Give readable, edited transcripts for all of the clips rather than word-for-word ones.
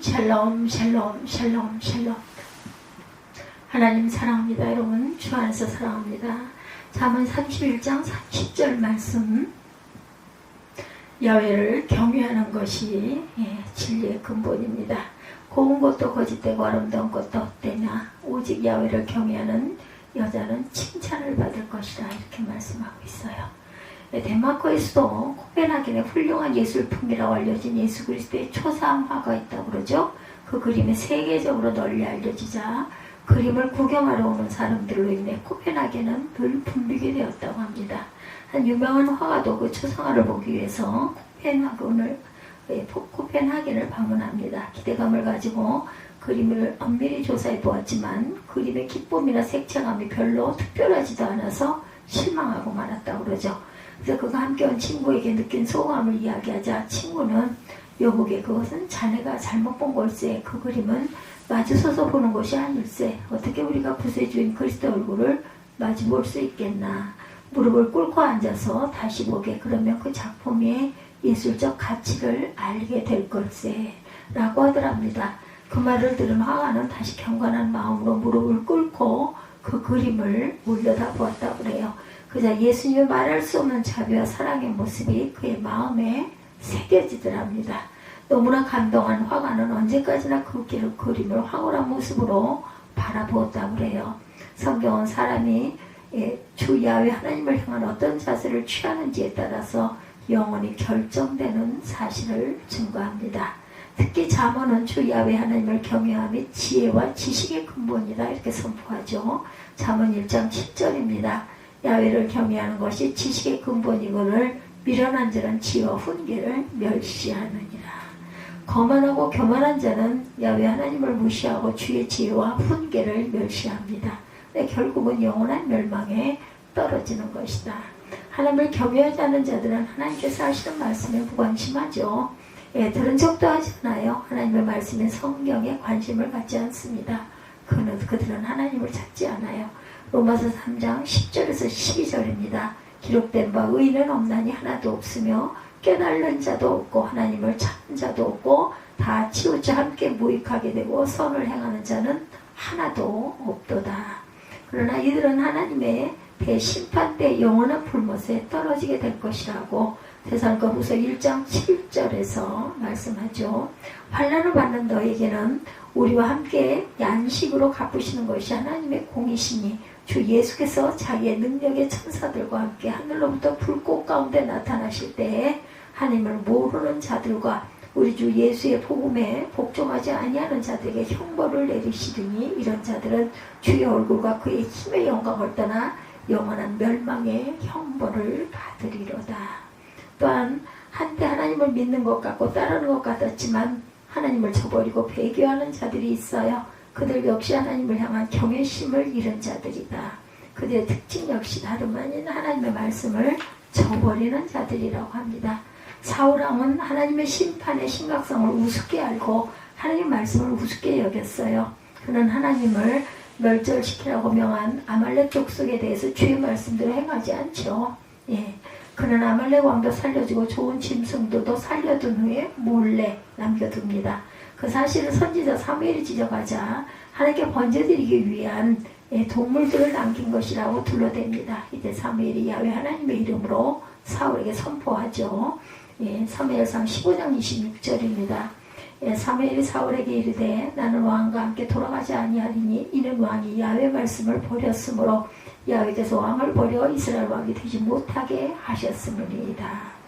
샬롬 샬롬 샬롬 샬롬. 하나님 사랑합니다. 여러분 주 안에서 사랑합니다. 잠언 31장 30절 말씀, 야훼를 경외하는 것이 진리의 근본입니다. 고운 것도 거짓되고 아름다운 것도 헛되냐, 오직 야훼를 경외하는 여자는 칭찬을 받을 것이라, 이렇게 말씀하고 있어요. 덴마크에서도 코펜하겐에 훌륭한 예술품이라고 알려진 예수 그리스도의 초상화가 있다고 그러죠. 그 그림이 세계적으로 널리 알려지자 그림을 구경하러 오는 사람들로 인해 코펜하겐은 늘 붐비게 되었다고 합니다. 한 유명한 화가도 그 초상화를 보기 위해서 코펜하겐을 방문합니다. 기대감을 가지고 그림을 엄밀히 조사해 보았지만 그림의 기쁨이나 색채감이 별로 특별하지도 않아서 실망하고 말았다고 그러죠. 그래서 그가 함께 온 친구에게 느낀 소감을 이야기하자 친구는 여보게, 그것은 자네가 잘못 본 걸세. 그 그림은 마주서서 보는 것이 아닐세. 어떻게 우리가 구세주인 그리스도 얼굴을 마주 볼 수 있겠나. 무릎을 꿇고 앉아서 다시 보게. 그러면 그 작품의 예술적 가치를 알게 될 걸세. 라고 하더랍니다. 그 말을 들은 화가는 다시 경건한 마음으로 무릎을 꿇고 그 그림을 올려다보았다고 그래요. 그자 예수님의 말할 수 없는 자비와 사랑의 모습이 그의 마음에 새겨지더랍니다. 너무나 감동한 화가는 언제까지나 그 그림을 황홀한 모습으로 바라보았다고 그래요. 성경은 사람이 주 야훼 하나님을 향한 어떤 자세를 취하는지에 따라서 영원히 결정되는 사실을 증거합니다. 특히 잠언은 주 야훼 하나님을 경외함이 지혜와 지식의 근본이다, 이렇게 선포하죠. 잠언 1장 7절입니다. 야훼를 경외하는 것이 지식의 근본이거늘 미련한 자는 지혜와 훈계를 멸시하느니라. 거만하고 교만한 자는 야훼 하나님을 무시하고 주의 지혜와 훈계를 멸시합니다. 결국은 영원한 멸망에 떨어지는 것이다. 하나님을 경외하지 않는 자들은 하나님께서 하시는 말씀에 무관심하죠. 들은 척도 하지 않아요. 하나님의 말씀에 성경에 관심을 갖지 않습니다. 그들은 하나님을 찾지 않아요. 로마서 3장 10절에서 12절입니다. 기록된 바 의인은 없나니 하나도 없으며 깨달는 자도 없고 하나님을 찾는 자도 없고 다 치우쳐 함께 무익하게 되고 선을 행하는 자는 하나도 없도다. 그러나 이들은 하나님의 대심판 때 영원한 불못에 떨어지게 될 것이라고 데살로니가후서 1장 7절에서 말씀하죠. 환난을 받는 너에게는 우리와 함께 양식으로 갚으시는 것이 하나님의 공이시니 주 예수께서 자기의 능력의 천사들과 함께 하늘로부터 불꽃 가운데 나타나실 때에 하나님을 모르는 자들과 우리 주 예수의 복음에 복종하지 아니하는 자들에게 형벌을 내리시더니 이런 자들은 주의 얼굴과 그의 힘의 영광을 떠나 영원한 멸망의 형벌을 받으리로다. 또한 한때 하나님을 믿는 것 같고 따르는 것 같았지만 하나님을 저버리고 배교하는 자들이 있어요. 그들 역시 하나님을 향한 경외심을 잃은 자들이다. 그들의 특징 역시 다름 아닌 하나님의 말씀을 저버리는 자들이라고 합니다. 사울왕은 하나님의 심판의 심각성을 우습게 알고 하나님의 말씀을 우습게 여겼어요. 그는 하나님을 멸절시키라고 명한 아말렉 족속에 대해서 주의 말씀대로 행하지 않죠. 그는 아말렉 왕도 살려주고 좋은 짐승들도 살려둔 후에 몰래 남겨둡니다. 그 사실을 선지자 사무엘이 지적하자 하나님께 번제드리기 위한 동물들을 남긴 것이라고 둘러댑니다. 이때 사무엘이 야훼 하나님의 이름으로 사울에게 선포하죠. 사무엘상 15장 26절입니다. 사무엘이 사울에게 이르되 나는 왕과 함께 돌아가지 아니하리니 이는 왕이 야훼 말씀을 버렸으므로 야훼께서 왕을 버려 이스라엘 왕이 되지 못하게 하셨음이니이다.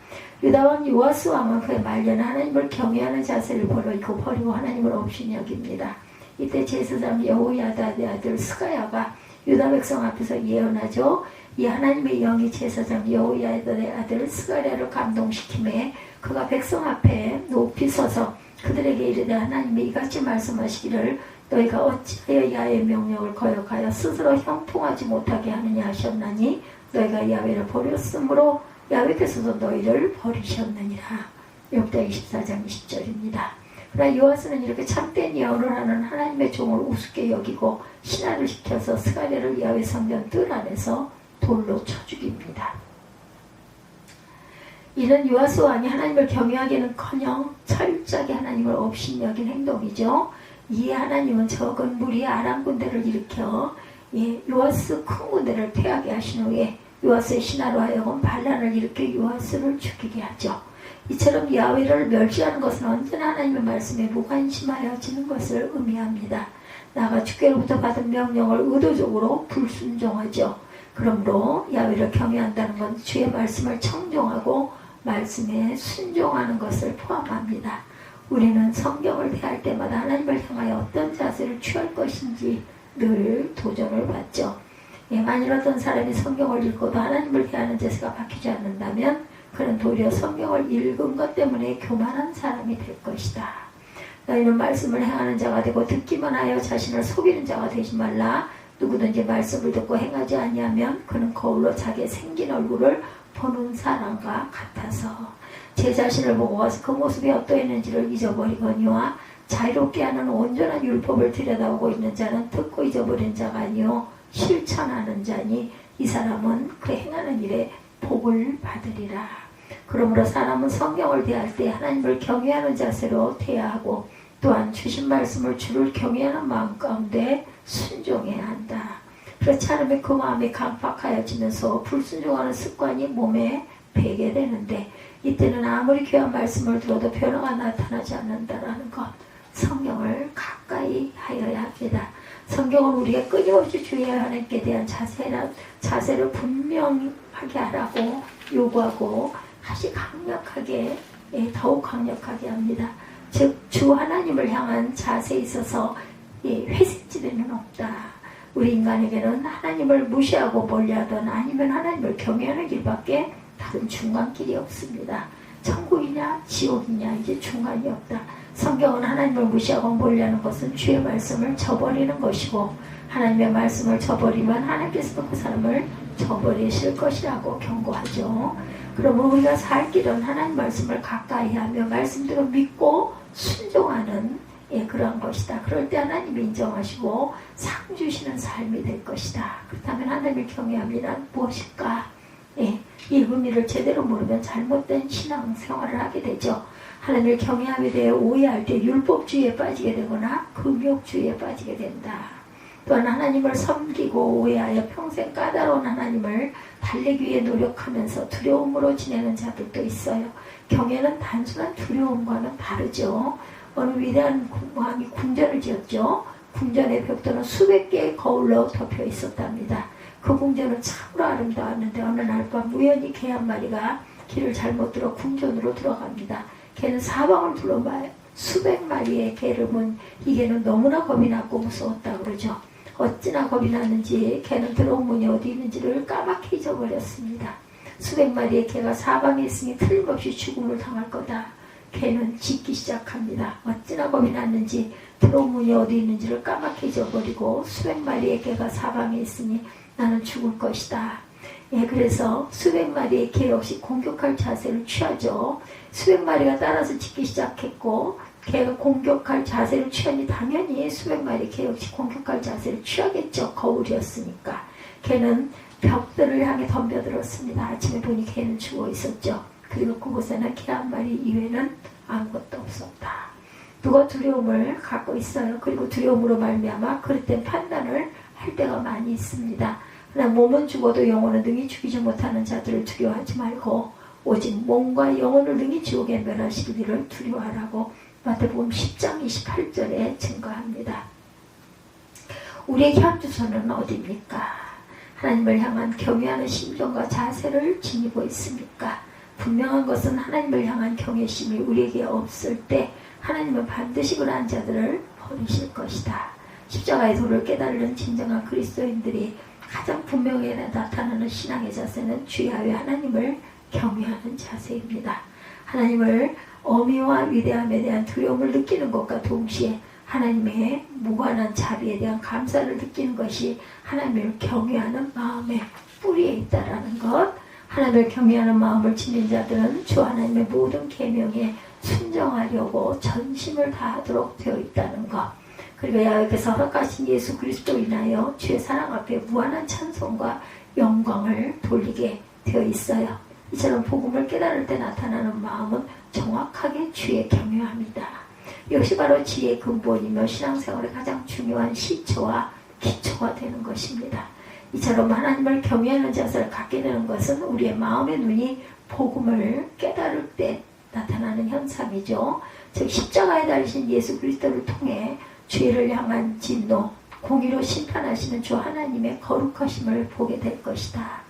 유다왕 요아스 왕은 그의 말년에 하나님을 경외하는 자세를 버리고 하나님을 없이 여깁니다. 이때 제사장 여호야다의 아들 스가야가 유다 백성 앞에서 예언하죠. 이 하나님의 영이 제사장 여호야다의 아들 스가랴를 감동시키매 그가 백성 앞에 높이 서서 그들에게 이르되 하나님이 이같이 말씀하시기를 너희가 어찌하여 야훼의 명령을 거역하여 스스로 형통하지 못하게 하느냐 하셨나니 너희가 야훼를 버렸으므로 야훼께서도 너희를 버리셨느니라. 욥기 24장 20절입니다. 그러나 요아스는 이렇게 참된 예언을 하는 하나님의 종을 우습게 여기고 신화를 시켜서 스가랴를 야훼 성전 뜰 안에서 돌로 쳐 죽입니다. 이는 요아스 왕이 하나님을 경외하기는커녕 철저하게 하나님을 업신여긴 행동이죠. 이에 하나님은 적은 무리의 아람 군대를 일으켜 요아스 큰 군대를 패하게 하신 후에 요아스의 신하로 하여금 반란을 일으켜 요아스를 죽이게 하죠. 이처럼 야훼를 멸시하는 것은 언제나 하나님의 말씀에 무관심하여 지는 것을 의미합니다. 나가 주께로부터 받은 명령을 의도적으로 불순종하죠. 그러므로 야훼를 경외한다는 건 주의 말씀을 청종하고 말씀에 순종하는 것을 포함합니다. 우리는 성경을 대할 때마다 하나님을 향하여 어떤 자세를 취할 것인지 늘 도전을 받죠. 만일 어떤 사람이 성경을 읽고도 하나님을 대하는 자세가 바뀌지 않는다면 그는 도리어 성경을 읽은 것 때문에 교만한 사람이 될 것이다. 너희는 말씀을 행하는 자가 되고 듣기만 하여 자신을 속이는 자가 되지 말라. 누구든지 말씀을 듣고 행하지 아니하면 그는 거울로 자기의 생긴 얼굴을 보는 사람과 같아서 제 자신을 보고 와서 그 모습이 어떠했는지를 잊어버리거니와 자유롭게 하는 온전한 율법을 들여다보고 있는 자는 듣고 잊어버린 자가 아니요 실천하는 자니 이 사람은 그 행하는 일에 복을 받으리라. 그러므로 사람은 성경을 대할 때 하나님을 경외하는 자세로 대하고 또한 주신 말씀을 주를 경외하는 마음 가운데 순종해야 한다. 그렇지 않으면 그 마음이 강팍하여지면서 불순종하는 습관이 몸에 배게 되는데 이때는 아무리 귀한 말씀을 들어도 변화가 나타나지 않는다라는 것, 성경을 가까이 하여야 합니다. 성경은 우리가 끊임없이 주의해야 하나님께 대한 자세를 분명하게 하라고 요구하고 아주 강력하게, 더욱 강력하게 합니다. 즉 주 하나님을 향한 자세에 있어서 회색지대는 없다. 우리 인간에게는 하나님을 무시하고 멀리하던 아니면 하나님을 경외하는 길밖에 다른 중간길이 없습니다. 천국이냐 지옥이냐 이제 중간이 없다. 성경은 하나님을 무시하고 멀리하는 것은 주의 말씀을 저버리는 것이고 하나님의 말씀을 저버리면 하나님께서도 그 사람을 저버리실 것이라고 경고하죠. 그러므로 우리가 살 길은 하나님 말씀을 가까이 하며 말씀대로 믿고 순종하는 그러한 것이다. 그럴 때 하나님이 인정하시고 상 주시는 삶이 될 것이다. 그렇다면 하나님을 경외함이란 무엇일까? 이 의미를 제대로 모르면 잘못된 신앙생활을 하게 되죠. 하나님을 경외함에 대해 오해할 때 율법주의에 빠지게 되거나 금욕주의에 빠지게 된다. 또한 하나님을 섬기고 오해하여 평생 까다로운 하나님을 달래기 위해 노력하면서 두려움으로 지내는 자들도 있어요. 경외는 단순한 두려움과는 다르죠. 어느 위대한 왕이 궁전을 지었죠. 궁전의 벽돌은 수백 개의 거울로 덮여 있었답니다. 그 궁전은 참으로 아름다웠는데 어느 날 밤 우연히 개 한 마리가 길을 잘못 들어 궁전으로 들어갑니다. 개는 사방을 둘러봐요. 수백 마리의 개를 본 이 개는 너무나 겁이 났고 무서웠다 그러죠. 어찌나 겁이 났는지 개는 들어온 문이 어디 있는지를 까맣게 잊어버렸습니다. 수백 마리의 개가 사방에 있으니 틀림없이 죽음을 당할 거다. 개는 짖기 시작합니다. 어찌나 겁이 났는지 들어온 문이 어디 있는지를 까맣게 잊어버리고 수백 마리의 개가 사방에 있으니 나는 죽을 것이다. 그래서 수백 마리의 개 역시 공격할 자세를 취하죠. 수백 마리가 따라서 짖기 시작했고 개가 공격할 자세를 취하니 당연히 수백 마리 개 역시 공격할 자세를 취하겠죠. 거울이었으니까. 개는 벽들을 향해 덤벼들었습니다. 아침에 보니 개는 죽어 있었죠. 그리고 그곳에는 개 한 마리 이외에는 아무것도 없었다. 누가 두려움을 갖고 있어요. 그리고 두려움으로 말미암아 그릇된 판단을 할 때가 많이 있습니다. 그러나 몸은 죽어도 영혼은 능히 죽이지 못하는 자들을 두려워하지 말고 오직 몸과 영혼을 능히 지옥에 멸하시기를 두려워하라고 마태복음 10장 28절에 증거합니다. 우리의 현주소는 어디입니까? 하나님을 향한 경외하는 심정과 자세를 지니고 있습니까? 분명한 것은 하나님을 향한 경외심이 우리에게 없을 때 하나님은 반드시 그러한 자들을 버리실 것이다. 십자가의 도를 깨달은 진정한 그리스도인들이 가장 분명히 나타나는 신앙의 자세는 주야외 하나님을 경외하는 자세입니다. 하나님을 어미와 위대함에 대한 두려움을 느끼는 것과 동시에 하나님의 무관한 자비에 대한 감사를 느끼는 것이 하나님을 경외하는 마음의 뿌리에 있다라는 것. 하나님을 경외하는 마음을 지닌 자들은 주 하나님의 모든 계명에 순종하려고 전심을 다하도록 되어 있다는 것. 그리고 야훼께서 허락하신 예수 그리스도로 인하여 주의 사랑 앞에 무한한 찬송과 영광을 돌리게 되어 있어요. 이처럼 복음을 깨달을 때 나타나는 마음은 정확하게 주의 경외함이다. 이것이 바로 지혜의 근본이며 신앙생활의 가장 중요한 시초와 기초가 되는 것입니다. 이처럼 하나님을 경외하는 자세를 갖게 되는 것은 우리의 마음의 눈이 복음을 깨달을 때 나타나는 현상이죠. 즉 십자가에 달리신 예수 그리스도를 통해 죄를 향한 진노, 공의로 심판하시는 주 하나님의 거룩하심을 보게 될 것이다.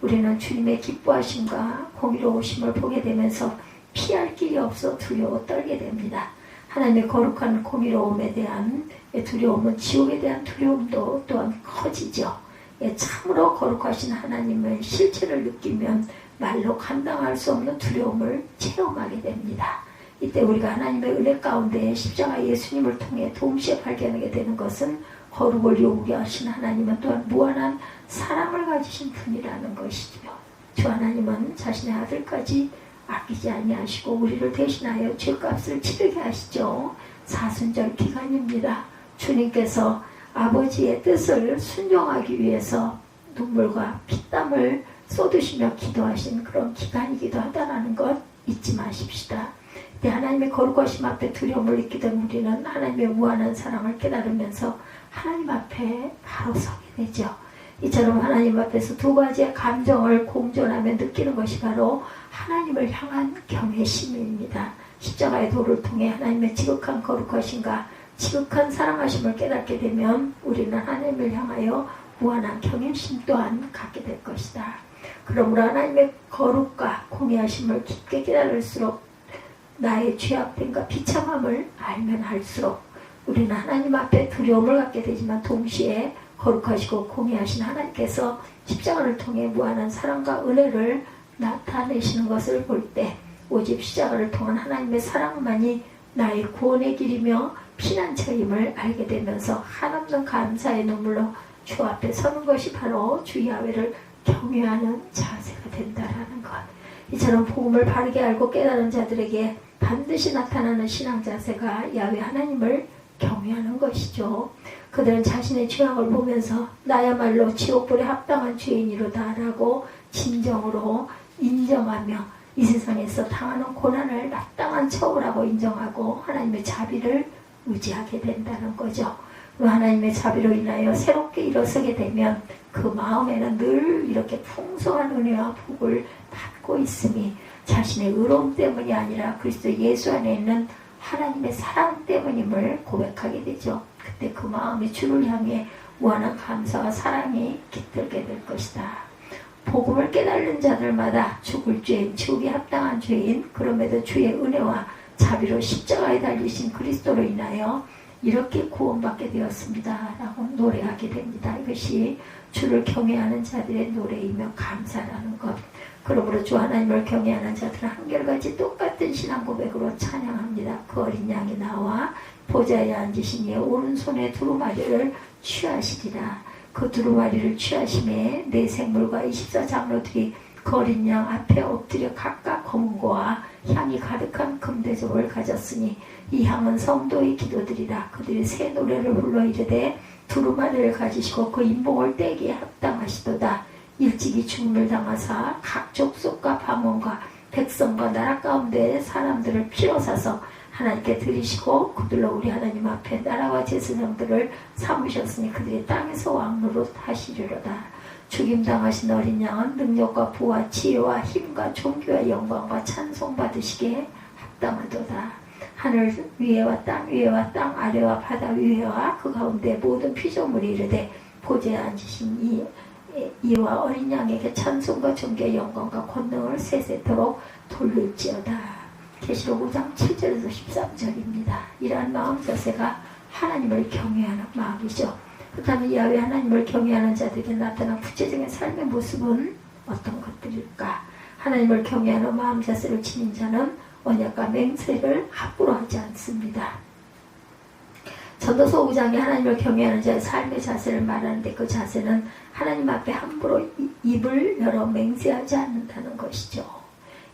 우리는 주님의 기뻐하심과 공의로우심을 보게 되면서 피할 길이 없어 두려워 떨게 됩니다. 하나님의 거룩한 공의로움에 대한 두려움은 지옥에 대한 두려움도 또한 커지죠. 참으로 거룩하신 하나님의 실체를 느끼면 말로 감당할 수 없는 두려움을 체험하게 됩니다. 이때 우리가 하나님의 은혜 가운데 십자가 예수님을 통해 동시에 발견하게 되는 것은 거룩을 요구하신 하나님은 또한 무한한 사랑을 가지신 분이라는 것이죠. 주 하나님은 자신의 아들까지 아끼지 아니하시고 우리를 대신하여 죄값을 치르게 하시죠. 사순절 기간입니다. 주님께서 아버지의 뜻을 순종하기 위해서 눈물과 피땀을 쏟으시며 기도하신 그런 기간이기도 하다는 것 잊지 마십시다. 하나님의 거룩하심 앞에 두려움을 느끼던 우리는 하나님의 무한한 사랑을 깨달으면서 하나님 앞에 바로 서게 되죠. 이처럼 하나님 앞에서 두 가지의 감정을 공존하며 느끼는 것이 바로 하나님을 향한 경외심입니다. 십자가의 도를 통해 하나님의 지극한 거룩하심과 지극한 사랑하심을 깨닫게 되면 우리는 하나님을 향하여 무한한 경외심 또한 갖게 될 것이다. 그러므로 하나님의 거룩과 공의하심을 깊게 깨달을수록 나의 죄악됨과 비참함을 알면 할수록 우리는 하나님 앞에 두려움을 갖게 되지만 동시에 거룩하시고 공의하신 하나님께서 십자가를 통해 무한한 사랑과 은혜를 나타내시는 것을 볼 때 오직 십자가를 통한 하나님의 사랑만이 나의 구원의 길이며 피난처임을 알게 되면서 한없는 감사의 눈물로 주 앞에 서는 것이 바로 주 야훼를 경외하는 자세가 된다라는 것. 이처럼 복음을 바르게 알고 깨달은 자들에게 반드시 나타나는 신앙 자세가 야훼 하나님을 경외하는 것이죠. 그들은 자신의 죄악을 보면서 나야말로 지옥불에 합당한 죄인이로다 라고 진정으로 인정하며 이 세상에서 당하는 고난을 마땅한 처우라고 인정하고 하나님의 자비를 의지하게 된다는 거죠. 하나님의 자비로 인하여 새롭게 일어서게 되면 그 마음에는 늘 이렇게 풍성한 은혜와 복을 받고 있음이 자신의 의로움 때문이 아니라 그리스도 예수 안에 있는 하나님의 사랑 때문임을 고백하게 되죠. 그때 그 마음이 주를 향해 무한한 감사와 사랑이 깃들게 될 것이다. 복음을 깨달는 자들마다 죽을 죄인, 지옥에 합당한 죄인, 그럼에도 주의 은혜와 자비로 십자가에 달리신 그리스도로 인하여 이렇게 구원받게 되었습니다 라고 노래하게 됩니다. 이것이 주를 경외하는 자들의 노래이며 감사라는 것. 그러므로 주 하나님을 경외하는 자들은 한결같이 똑같은 신앙 고백으로 찬양합니다. 그 어린 양이 나와 보좌에 앉으신 이의 오른손에 두루마리를 취하시리라. 그 두루마리를 취하심에 네 생물과 24장로들이 그 어린 양 앞에 엎드려 각각 검은고와 향이 가득한 금대접을 가졌으니 이 향은 성도의 기도들이라. 그들이 새 노래를 불러 이르되 두루마리를 가지시고 그 인봉을 떼기에 합당하시도다. 일찍이 죽음을 당하사 각 족속과 방언과 백성과 나라 가운데 사람들을 피로 사서 하나님께 드리시고 그들로 우리 하나님 앞에 나라와 제사장들을 삼으셨으니 그들이 땅에서 왕노릇 하시리로다. 죽임당하신 어린 양은 능력과 부와 지혜와 힘과 존귀와 영광과 찬송 받으시기에 합당하도다. 하늘 위에와 땅 위에와 땅 아래와 바다 위에와 그 가운데 모든 피조물이 이르되 보좌에 앉으신 이와 어린 양에게 찬송과 존귀와 영광과 권능을 세세토록 돌릴지어다. 계시록 5장 7절에서 13절입니다. 이러한 마음 자세가 하나님을 경외하는 마음이죠. 그렇다면 야훼 하나님을 경외하는 자들에게 나타난 구체적인 삶의 모습은 어떤 것들일까? 하나님을 경외하는 마음 자세를 지닌 자는 언약과 맹세를 함부로 하지 않습니다. 전도서 5장에 하나님을 경외하는 자의 삶의 자세를 말하는데 그 자세는 하나님 앞에 함부로 입을 열어 맹세하지 않는다는 것이죠.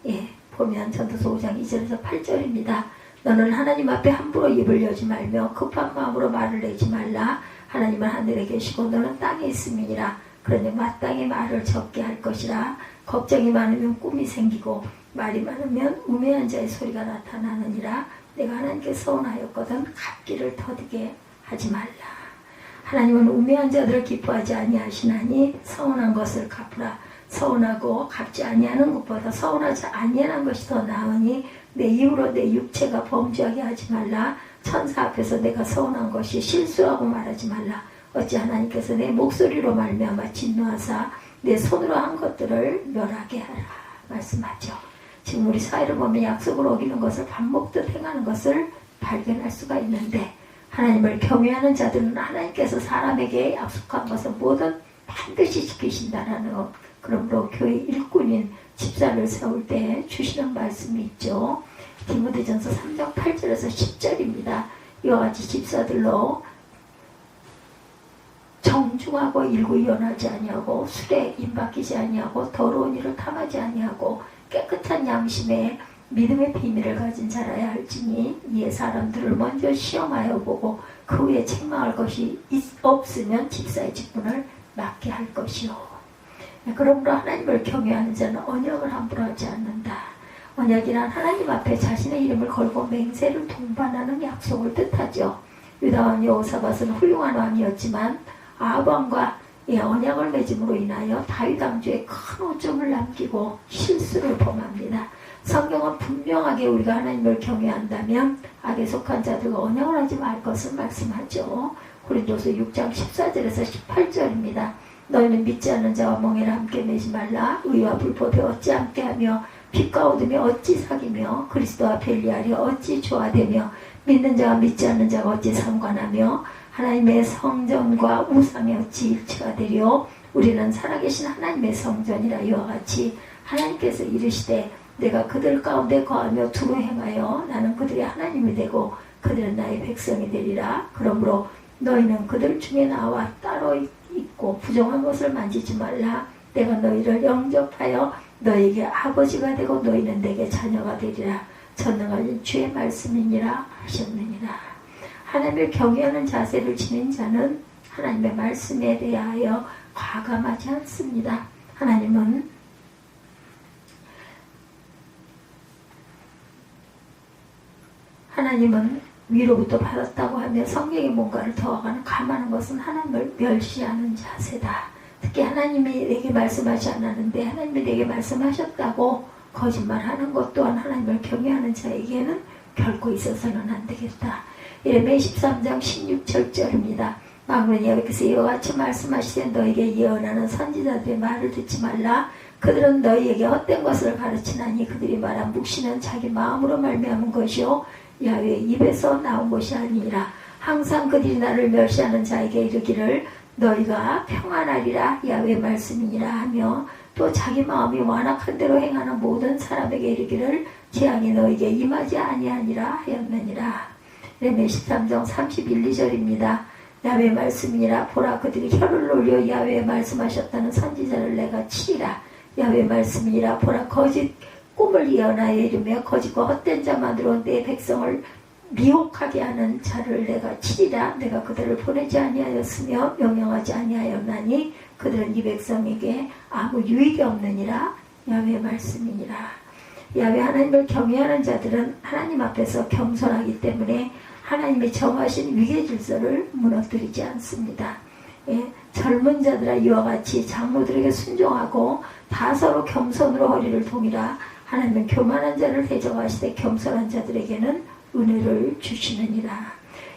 예, 보면 전도서 5장 2절에서 8절입니다. 너는 하나님 앞에 함부로 입을 여지 말며 급한 마음으로 말을 내지 말라. 하나님은 하늘에 계시고 너는 땅에 있음이니라. 그러니 마땅히 말을 적게 할 것이라. 걱정이 많으면 꿈이 생기고 말이 많으면 우매한 자의 소리가 나타나느니라. 내가 하나님께 서운하였거든 갚기를 더디게 하지 말라. 하나님은 우매한 자들을 기뻐하지 아니하시나니 서운한 것을 갚으라. 서운하고 갚지 아니하는 것보다 서운하지 아니하는 것이 더 나으니 내 이후로 내 육체가 범죄하게 하지 말라. 천사 앞에서 내가 서운한 것이 실수라고 말하지 말라. 어찌 하나님께서 내 목소리로 말미암아 진노하사 내 손으로 한 것들을 멸하게 하라 말씀하죠. 지금 우리 사회를 보면 약속을 어기는 것을 밥 먹듯 행하는 것을 발견할 수가 있는데, 하나님을 경외하는 자들은 하나님께서 사람에게 약속한 것을 뭐든 반드시 지키신다라는 것. 그러므로 교회 일꾼인 집사를 세울 때 주시는 말씀이 있죠. 디모데전서 3장 8절에서 10절입니다. 이와 같이 집사들로 정중하고 일구이연하지 아니하고 술에 임박이지 아니하고 더러운 일을 탐하지 아니하고 깨끗한 양심에 믿음의 비밀을 가진 자라야 할지니, 이에 사람들을 먼저 시험하여 보고 그 후에 책망할 것이 없으면 집사의 직분을 맡게 할 것이요. 그러므로 하나님을 경외하는 자는 언약을 함부로 하지 않는다. 언약이란 하나님 앞에 자신의 이름을 걸고 맹세를 동반하는 약속을 뜻하죠. 유다왕 여호사밧은 훌륭한 왕이었지만 아합 왕과 언약을 맺음으로 인하여 다윗 왕조에 큰 오점을 남기고 실수를 범합니다. 성경은 분명하게 우리가 하나님을 경외한다면 악에 속한 자들과 언약을 하지 말 것을 말씀하죠. 고린도서 6장 14절에서 18절입니다. 너희는 믿지 않는 자와 멍에를 함께 매지 말라. 의와 불법에 어찌 함께하며 빛과 어둠이 어찌 사귀며 그리스도와 별리하려 어찌 조화되며 믿는 자와 믿지 않는 자가 어찌 상관하며 하나님의 성전과 우상에 어찌 일치가 되려. 우리는 살아계신 하나님의 성전이라. 이와 같이 하나님께서 이르시되 내가 그들 가운데 거하며 두루 행하여 나는 그들의 하나님이 되고 그들은 나의 백성이 되리라. 그러므로 너희는 그들 중에 나와 따로 있고 부정한 것을 만지지 말라. 내가 너희를 영접하여 너희에게 아버지가 되고 너희는 내게 자녀가 되리라. 전능하신 주의 말씀이니라 하셨느니라. 하나님을 경외하는 자세를 지닌 자는 하나님의 말씀에 대하여 과감하지 않습니다. 하나님은 위로부터 받았다고 하며 성경에 뭔가를 더하거나 감하는 것은 하나님을 멸시하는 자세다. 특히 하나님이 내게 말씀하지 않았는데 하나님이 내게 말씀하셨다고 거짓말하는 것 또한 하나님을 경외하는 자에게는 결코 있어서는 안 되겠다. 예레미야 13장 16절입니다. 만군의 여호와께서 이와 같이 말씀하시되 너에게 예언하는 선지자들의 말을 듣지 말라. 그들은 너희에게 헛된 것을 가르치나니 그들이 말한 묵시는 자기 마음으로 말미암은 것이요 야훼의 입에서 나온 것이 아니라. 항상 그들이 나를 멸시하는 자에게 이르기를 너희가 평안하리라 야훼의 말씀이니라 하며, 또 자기 마음이 완악한 대로 행하는 모든 사람에게 이르기를 재앙이 너희에게 임하지 아니하니라 하였느니라. 예레미야 13장 31, 2절입니다. 야훼의 말씀이니라. 보라 그들이 혀를 놀려 야훼의 말씀하셨다는 선지자를 내가 치리라. 야훼의 말씀이니라. 보라 거짓 꿈을 예언하여 이르며 거짓과 헛된 자만으로 내 백성을 미혹하게 하는 자를 내가 치리라. 내가 그들을 보내지 아니하였으며 명령하지 아니하였나니 그들은 이 백성에게 아무 유익이 없느니라. 야훼의 말씀이니라. 야훼 하나님을 경외하는 자들은 하나님 앞에서 겸손하기 때문에 하나님이 정하신 위계 질서를 무너뜨리지 않습니다. 젊은 자들아 이와 같이 장로들에게 순종하고 다 서로 겸손으로 허리를 동이라. 하나님은 교만한 자를 대적하시되 겸손한 자들에게는 은혜를 주시느니라.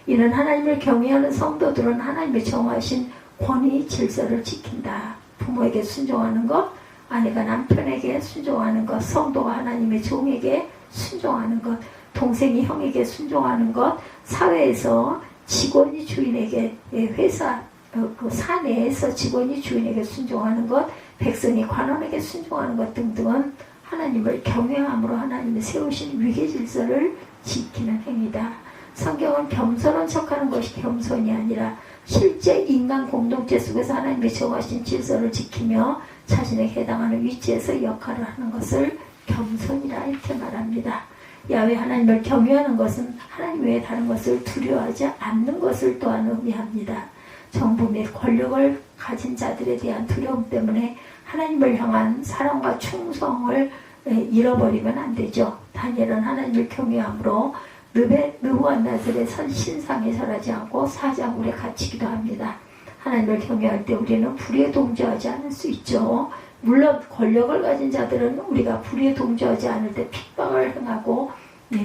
이는 하나님을 경외하는 성도들은 하나님의 정하신 권위 질서를 지킨다. 부모에게 순종하는 것, 아내가 남편에게 순종하는 것, 성도가 하나님의 종에게 순종하는 것, 동생이 형에게 순종하는 것, 사회에서 직원이 주인에게, 회사 그 사내에서 직원이 주인에게 순종하는 것, 백성이 관원에게 순종하는 것 등등은 하나님을 경외함으로 하나님이 세우신 위계 질서를 지키는 행위다. 성경은 겸손한 척하는 것이 겸손이 아니라 실제 인간 공동체 속에서 하나님이 정하신 질서를 지키며 자신에 해당하는 위치에서 역할을 하는 것을 겸손이라 이렇게 말합니다. 야훼 하나님을 경외하는 것은 하나님 외에 다른 것을 두려워하지 않는 것을 또한 의미합니다. 정부 및 권력을 가진 자들에 대한 두려움 때문에 하나님을 향한 사랑과 충성을 잃어버리면 안 되죠. 다니엘은 하나님을 경외함으로 느부갓네살의 신상에 절하지 않고 사자굴에 갇히기도 합니다. 하나님을 경외할 때 우리는 불의에 동조하지 않을 수 있죠. 물론 권력을 가진 자들은 우리가 불의에 동조하지 않을 때 핍박을 행하고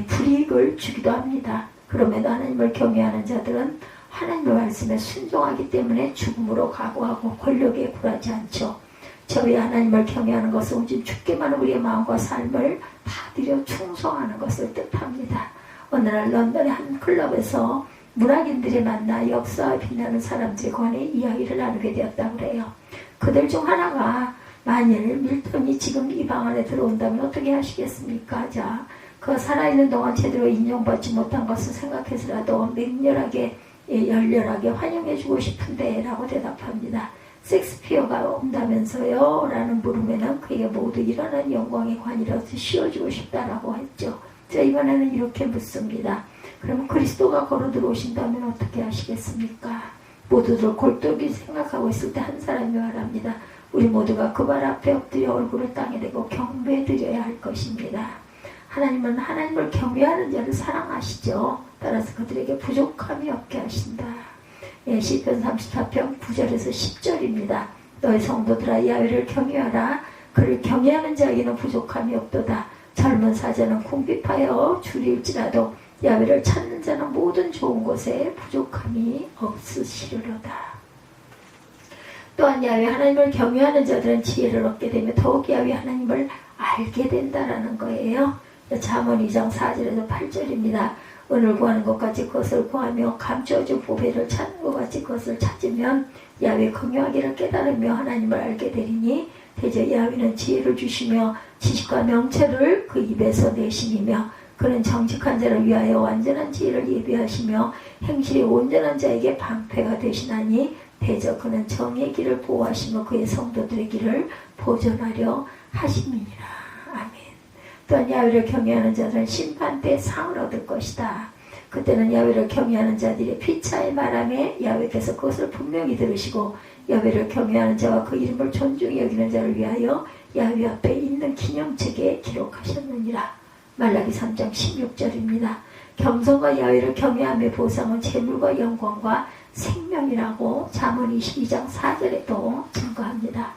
불이익을 주기도 합니다. 그럼에도 하나님을 경외하는 자들은 하나님의 말씀에 순종하기 때문에 죽음으로 각오하고 권력에 굴하지 않죠. 저희 하나님을 경외하는 것은 오직 주께만 우리의 마음과 삶을 다 드려 충성하는 것을 뜻합니다. 어느 날 런던의 한 클럽에서 문학인들이 만나 역사에 빛나는 사람들에 관해 이야기를 나누게 되었다고 그래요. 그들 중 하나가 만일 밀턴이 지금 이 방 안에 들어온다면 어떻게 하시겠습니까? 자, 그 살아있는 동안 제대로 인정받지 못한 것을 생각해서라도 맹렬하게 열렬하게 환영해주고 싶은데 라고 대답합니다. 섹스피어가 온다면서요? 라는 물음에는 그에게 모두 일어난 영광의 관이라서 씌워주고 싶다라고 했죠. 자, 이번에는 이렇게 묻습니다. 그러면 그리스도가 걸어 들어오신다면 어떻게 하시겠습니까? 모두들 골똘히 생각하고 있을 때 한 사람이 말합니다. 우리 모두가 그 발 앞에 엎드려 얼굴을 땅에 대고 경배드려야 할 것입니다. 하나님은 하나님을 경외하는 자를 사랑하시죠. 따라서 그들에게 부족함이 없게 하신다. 시편 34편 9절에서 10절입니다. 너희 성도들아 야훼를 경외하라. 그를 경외하는 자에게는 부족함이 없도다. 젊은 사자는 궁핍하여 줄일지라도 야훼를 찾는 자는 모든 좋은 것에 부족함이 없으시리로다. 또한 야훼 하나님을 경외하는 자들은 지혜를 얻게 되며 더욱 야훼 하나님을 알게 된다라는 거예요. 잠언 2장 4절에서 8절입니다. 은을 구하는 것 같이 그것을 구하며 감추어진 보배를 찾는 것 같이 그것을 찾으면 야훼 긍휼하기를 깨달으며 하나님을 알게 되리니 대저 야훼는 지혜를 주시며 지식과 명철을 그 입에서 내시니며 그는 정직한 자를 위하여 완전한 지혜를 예비하시며 행실이 온전한 자에게 방패가 되시나니 대저 그는 정의의 길을 보호하시며 그의 성도들의 길을 보존하려 하심이니라. 아멘. 또한 야훼를 경외하는 자들은 심판 때 상을 얻을 것이다. 그때는 야훼를 경외하는 자들이 피차의 말함에 야훼께서 그것을 분명히 들으시고 야훼를 경외하는 자와 그 이름을 존중히 여기는 자를 위하여 야훼 앞에 있는 기념책에 기록하셨느니라. 말라기 3장 16절입니다. 겸손과 야훼를 경외함의 보상은 재물과 영광과 생명이라고 잠언 22장 4절에도 증거합니다.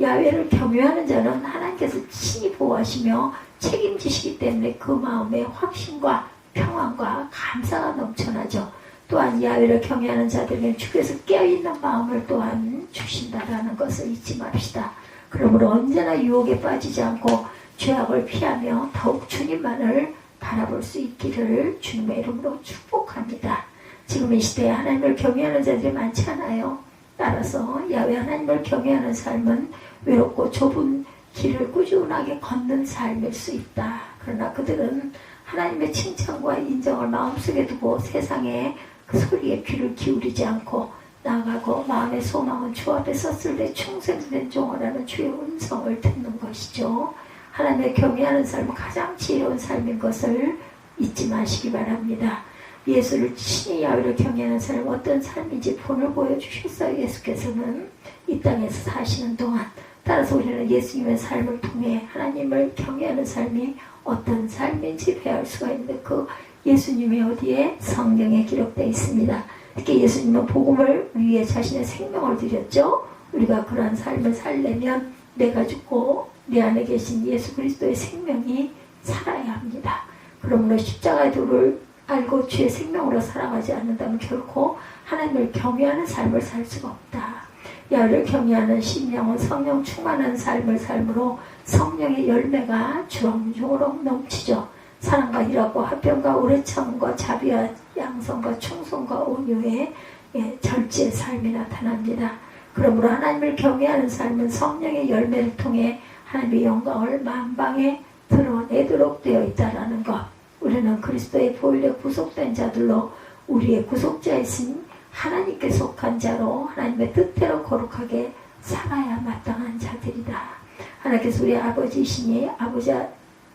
야훼를 경외하는 자는 하나님께서 친히 보호하시며 책임지시기 때문에 그 마음에 확신과 평안과 감사가 넘쳐나죠. 또한 야훼를 경외하는 자들에게 주께서 깨어있는 마음을 또한 주신다라는 것을 잊지 맙시다. 그러므로 언제나 유혹에 빠지지 않고 죄악을 피하며 더욱 주님만을 바라볼 수 있기를 주님의 이름으로 축복합니다. 지금 이 시대에 하나님을 경외하는 자들이 많지 않아요. 따라서 야훼 하나님을 경외하는 삶은 외롭고 좁은 길을 꾸준하게 걷는 삶일 수 있다. 그러나 그들은 하나님의 칭찬과 인정을 마음속에 두고 세상의 그 소리에 귀를 기울이지 않고 나아가고 마음의 소망은 주 앞에 섰을 때 충성된 종이라는 주의 음성을 듣는 것이죠. 하나님의 경외하는 삶은 가장 지혜로운 삶인 것을 잊지 마시기 바랍니다. 예수를 친히 야훼를 경외하는 삶은 어떤 삶인지 본을 보여주셨어요. 예수께서는 이 땅에서 사시는 동안. 따라서 우리는 예수님의 삶을 통해 하나님을 경외하는 삶이 어떤 삶인지 배울 수가 있는데 그 예수님이 어디에 성경에 기록되어 있습니다. 특히 예수님은 복음을 위해 자신의 생명을 드렸죠. 우리가 그러한 삶을 살려면 내가 죽고 내 안에 계신 예수 그리스도의 생명이 살아야 합니다. 그러므로 십자가의 도를 알고 주의 생명으로 살아가지 않는다면 결코 하나님을 경외하는 삶을 살 수가 없다. 야훼를 경외하는 심령은 성령 충만한 삶을 삶으로 성령의 열매가 주렁주렁 넘치죠. 사랑과 일하고 화평과 오래 참음과 자비와 양성과 충성과 온유의 절제의 삶이 나타납니다. 그러므로 하나님을 경외하는 삶은 성령의 열매를 통해 하나님의 영광을 만방에 드러내도록 되어 있다는 것. 우리는 그리스도의 보혈에 구속된 자들로 우리의 구속자이신 하나님께 속한 자로 하나님의 뜻대로 거룩하게 살아야 마땅한 자들이다. 하나님께서 우리 아버지이시니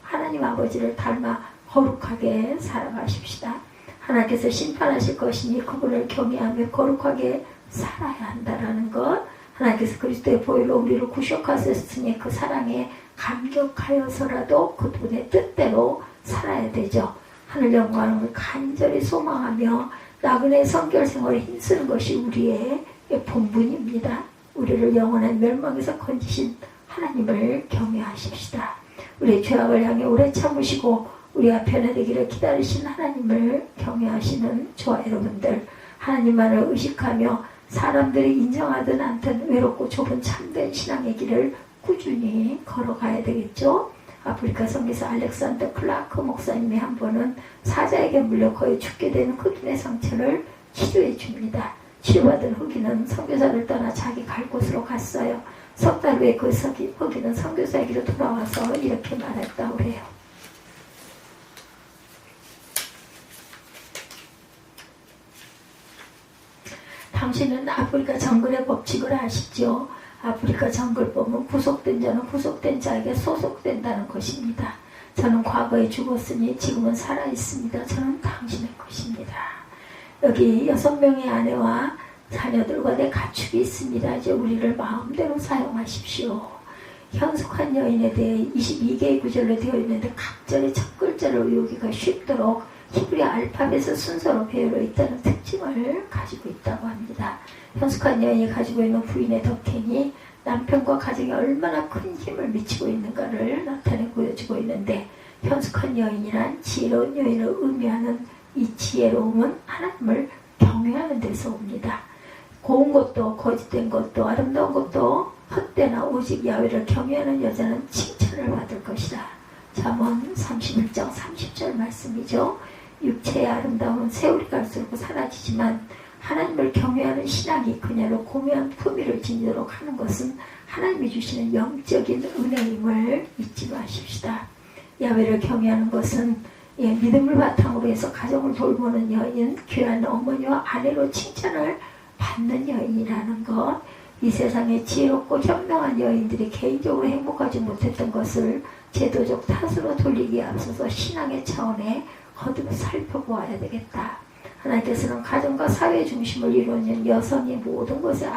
하나님 아버지를 닮아 거룩하게 살아가십시다. 하나님께서 심판하실 것이니 그분을 경외하며 거룩하게 살아야 한다라는 것. 하나님께서 그리스도의 보혈로 우리를 구속하셨으니 그 사랑에 감격하여서라도 그분의 뜻대로 살아야 되죠. 하늘 영광을 간절히 소망하며 나그네 성결 생활에 힘쓰는 것이 우리의 본분입니다. 우리를 영원한 멸망에서 건지신 하나님을 경외하십시다. 우리의 죄악을 향해 오래 참으시고 우리 앞에 되기를 기다리신 하나님을 경외하시는 저와 여러분들, 하나님만을 의식하며 사람들이 인정하든 않든 외롭고 좁은 참된 신앙의 길을 꾸준히 걸어가야 되겠죠. 아프리카 선교사 알렉산더 클라크 목사님이 한 번은 사자에게 물려 거의 죽게 되는 흑인의 상처를 치료해 줍니다. 치료받은 흑인은 선교사를 떠나 자기 갈 곳으로 갔어요. 석 달 후에 그 흑인은 선교사에게로 돌아와서 이렇게 말했다고 해요. 당신은 아프리카 정글의 법칙을 아시죠? 아프리카 정글법은 구속된 자는 구속된 자에게 소속된다는 것입니다. 저는 과거에 죽었으니 지금은 살아있습니다. 저는 당신의 것입니다. 여기 6명의 아내와 자녀들과 내 가축이 있습니다. 이제 우리를 마음대로 사용하십시오. 현숙한 여인에 대해 22개의 구절로 되어 있는데 각절의 첫 글자를 외우기가 쉽도록 히브리 알파벳의 순서로 배열되어 있다는 특징을 가지고 있다고 합니다. 현숙한 여인이 가지고 있는 부인의 덕행이 남편과 가정에 얼마나 큰 힘을 미치고 있는가를 나타내 보여주고 있는데, 현숙한 여인이란 지혜로운 여인을 의미하는 이 지혜로움은 하나님을 경외하는 데서 옵니다. 고운 것도 거짓된 것도 아름다운 것도 헛되나 오직 야훼를 경외하는 여자는 칭찬을 받을 것이다. 잠언 31장 30절 말씀이죠. 육체의 아름다움은 세월이 갈수록 사라지지만 하나님을 경외하는 신앙이 그녀로 고귀한 품위를 지니도록 하는 것은 하나님이 주시는 영적인 은혜임을 잊지 마십시다. 야훼를 경외하는 것은 믿음을 바탕으로 해서 가정을 돌보는 여인, 귀한 어머니와 아내로 칭찬을 받는 여인이라는 것, 이 세상에 지혜롭고 현명한 여인들이 개인적으로 행복하지 못했던 것을 제도적 탓으로 돌리기에 앞서서 신앙의 차원에 거듭 살펴보아야 되겠다. 하나님께서는 가정과 사회 중심을 이루는 여성이 모든 것에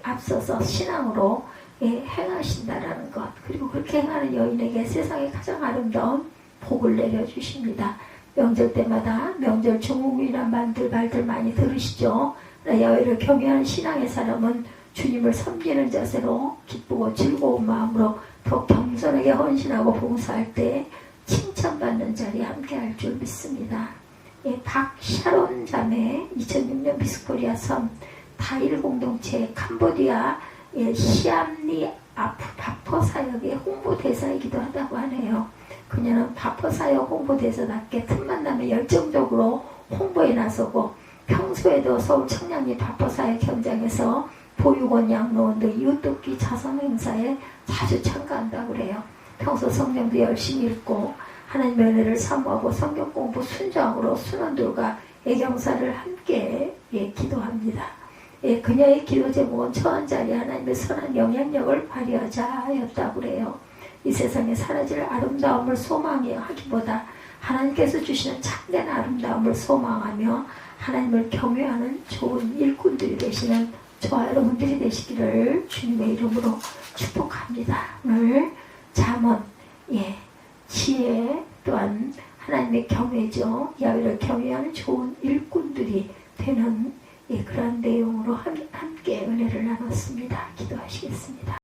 앞서서 신앙으로 행하신다라는 것, 그리고 그렇게 행하는 여인에게 세상에 가장 아름다운 복을 내려주십니다. 명절 때마다 명절 중후이란 말들 많이 들으시죠? 야훼를 경외하는 신앙의 사람은 주님을 섬기는 자세로 기쁘고 즐거운 마음으로 더 겸손하게 헌신하고 봉사할 때 칭찬받는 자리에 함께할 줄 믿습니다. 박샤론 자매 2006년 미스코리아 섬 다일 공동체 캄보디아 시암리 바퍼 사역의 홍보대사이기도 하다고 하네요. 그녀는 바퍼 사역 홍보대사답게 틈만 나면 열정적으로 홍보에 나서고 평소에도 서울 청량리 바퍼 사역 현장에서 보육원, 양로원 등 이웃돕기 자선 행사에 자주 참가한다고 그래요. 평소 성경도 열심히 읽고 하나님의 은혜를 사모하고 성경 공부 순정으로 순원들과 애경사를 함께 기도합니다. 그녀의 기도 제목은 처한 자리에 하나님의 선한 영향력을 발휘하자였다고 그래요. 이 세상에 사라질 아름다움을 소망하기보다 하나님께서 주시는 참된 아름다움을 소망하며 하나님을 경외하는 좋은 일꾼들이 되시는 저와 여러분들이 되시기를 주님의 이름으로 축복합니다. 오늘 잠언 지혜 또한 하나님의 경외죠. 야훼를 경외하는 좋은 일꾼들이 되는 그런 내용으로 함께 은혜를 나눴습니다. 기도하시겠습니다.